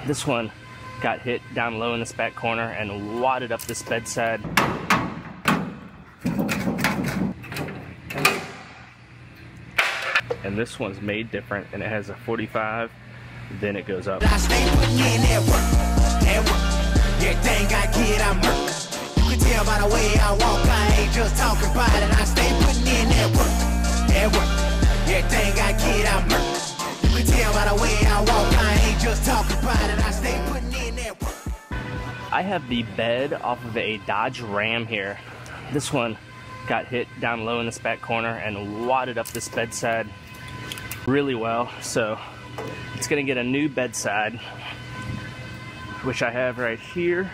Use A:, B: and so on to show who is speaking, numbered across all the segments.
A: This one got hit down low in this back corner and wadded up this bedside. And this one's made different, and it has a 45, then it goes up.
B: I stay putting in that work. Everything I get, I'm hurt. You can tell by the way I walk, I ain't just talking about it. I stay putting in that work. Everything I get, I'm hurt. You can tell by the way I walk, I ain't just talking about it. I stay putting in that work.
A: I have the bed off of a Dodge Ram here. This one got hit down low in this back corner and wadded up this bedside really well. So it's gonna get a new bedside, which I have right here.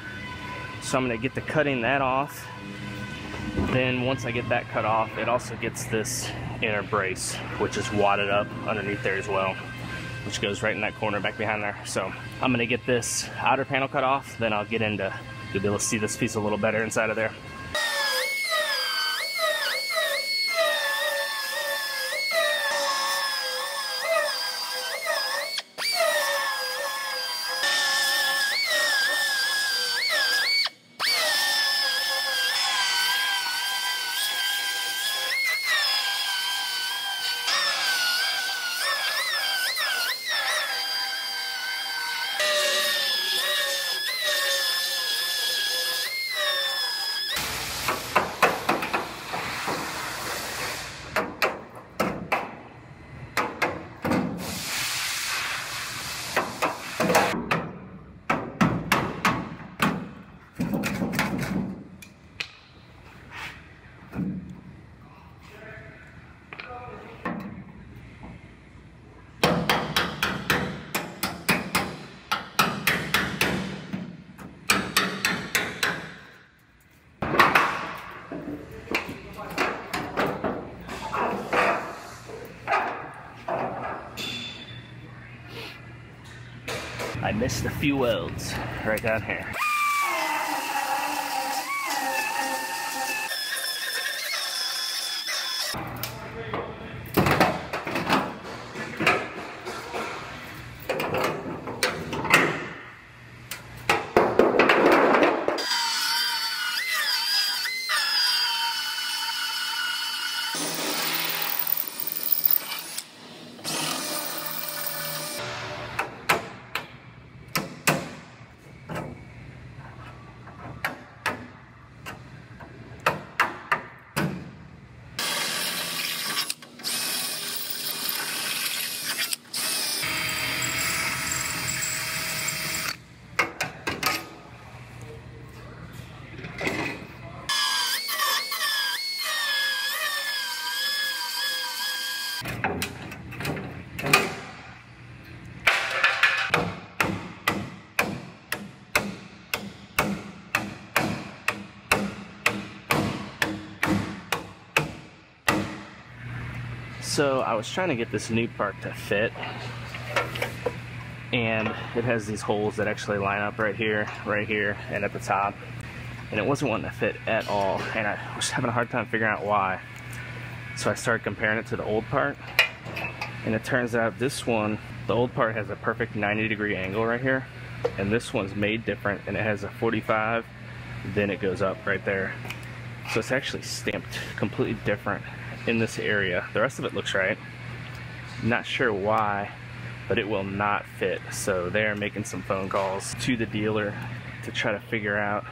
A: So I'm gonna get to cutting that off. Then once I get that cut off, it also gets this inner brace, which is wadded up underneath there as well, which goes right in that corner back behind there. So I'm gonna get this outer panel cut off, then I'll get into, you'll be able to see this piece a little better inside of there. I missed a few welds right down here. So I was trying to get this new part to fit, and it has these holes that actually line up right here, and at the top, and it wasn't wanting to fit at all, and I was having a hard time figuring out why. So I started comparing it to the old part, and it turns out this one, the old part has a perfect 90-degree angle right here, and this one's made different, and it has a 45, then it goes up right there. So it's actually stamped completely different in this area. The rest of it looks right. Not sure why, but it will not fit. So they're making some phone calls to the dealer to try to figure out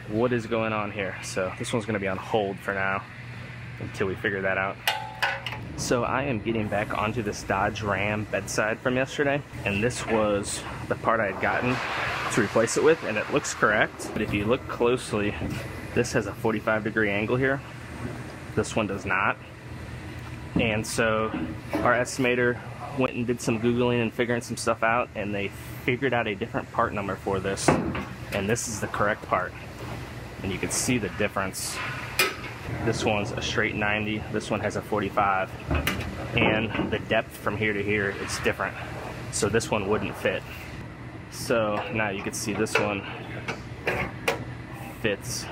A: what is going on here. So this one's gonna be on hold for now until we figure that out. So I am getting back onto this Dodge Ram bedside from yesterday, and this was the part I had gotten to replace it with, and it looks correct. But if you look closely, this has a 45-degree angle here. This one does not. And so our estimator went and did some Googling and figuring some stuff out, and they figured out a different part number for this, and this is the correct part. And you can see the difference. This one's a straight 90, this one has a 45, and the depth from here to here is different, so this one wouldn't fit. So now you can see this one fits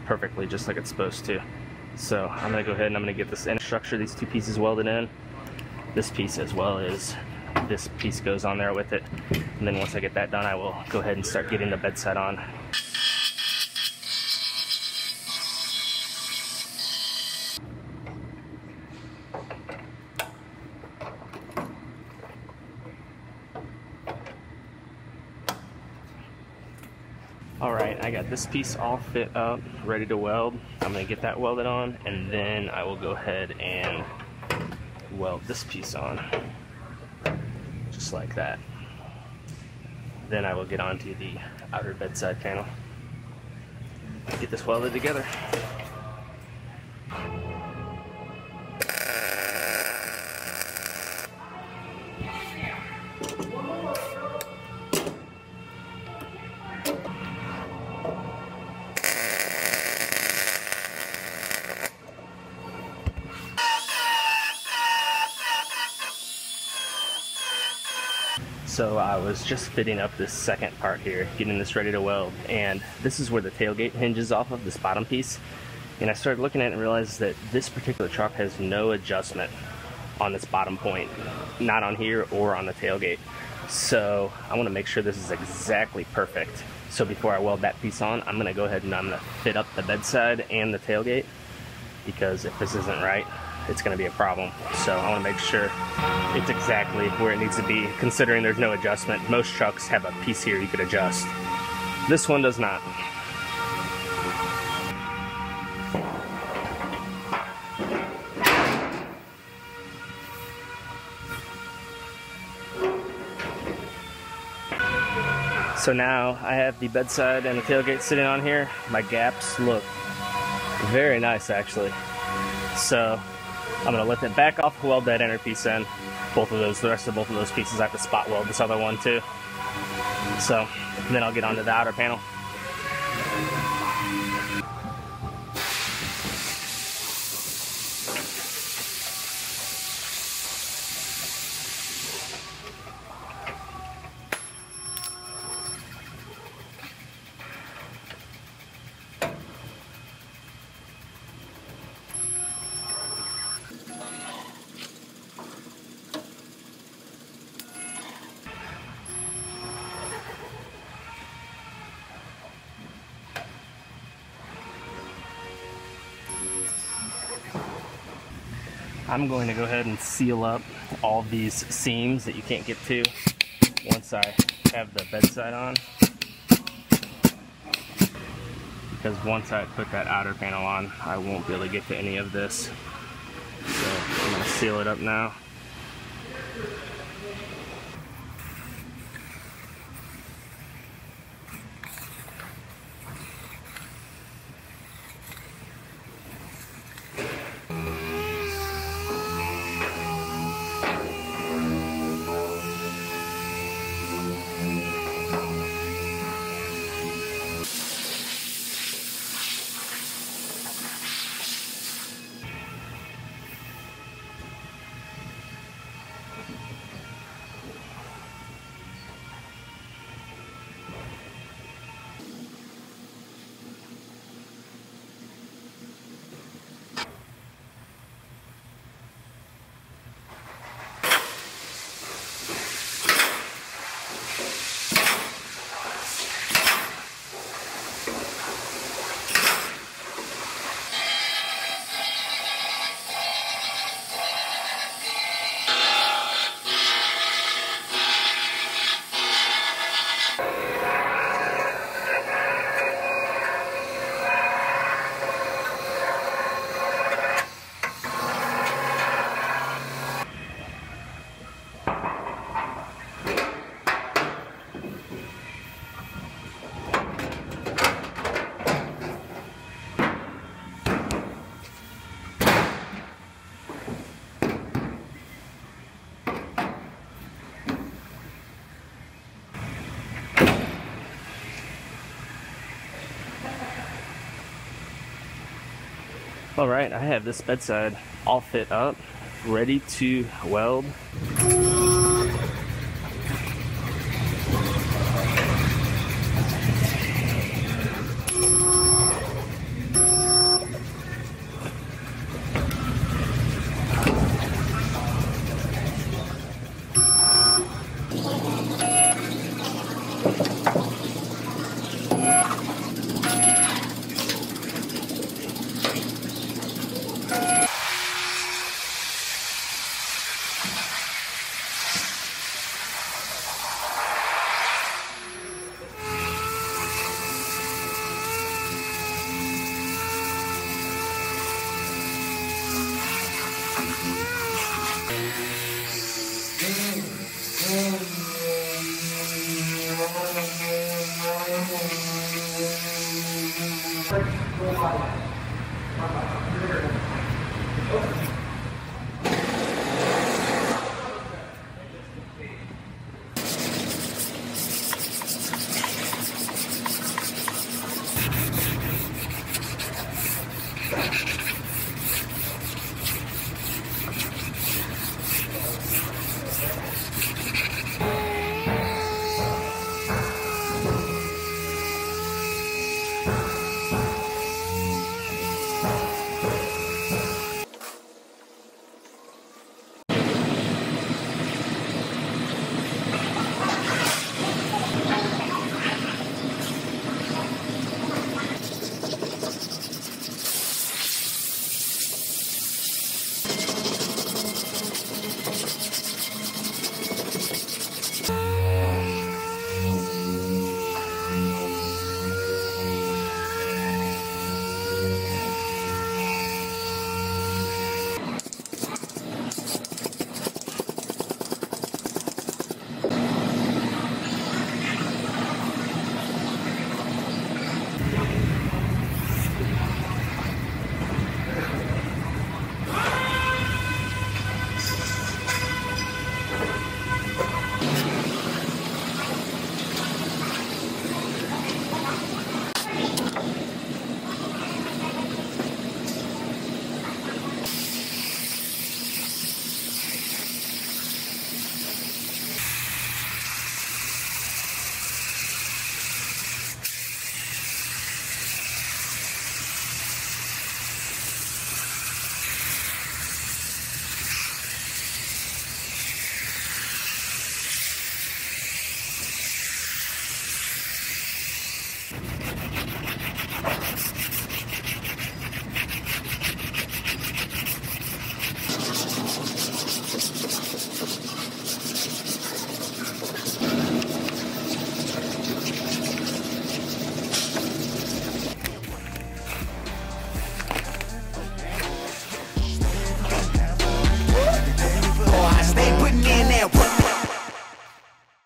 A: perfectly just like it's supposed to. So I'm gonna go ahead and I'm gonna get this inner structure, these two pieces welded in, this piece as well as this piece goes on there with it. And then once I get that done, I will go ahead and start getting the bedside on. Alright, I got this piece all fit up, ready to weld. I'm going to get that welded on, and then I will go ahead and weld this piece on. Just like that. Then I will get onto the outer bedside panel. Get this welded together. So I was just fitting up this second part here, getting this ready to weld, and this is where the tailgate hinges off of, this bottom piece. And I started looking at it and realized that this particular truck has no adjustment on this bottom point, not on here or on the tailgate. So I want to make sure this is exactly perfect. So before I weld that piece on, I'm going to go ahead and I'm going to fit up the bedside and the tailgate, because if this isn't right, it's going to be a problem. So I want to make sure it's exactly where it needs to be, considering there's no adjustment. Most trucks have a piece here you could adjust. This one does not. So now I have the bedside and the tailgate sitting on here. My gaps look very nice, actually. So I'm going to lift it back off, weld that inner piece in. Both of those, the rest of both of those pieces, I have to spot weld this other one too. So then I'll get onto the outer panel. I'm going to go ahead and seal up all these seams that you can't get to once I have the bedside on, because once I put that outer panel on, I won't be able to get to any of this. So I'm going to seal it up now. Alright, I have this bedside all fit up, ready to weld.
C: Profile.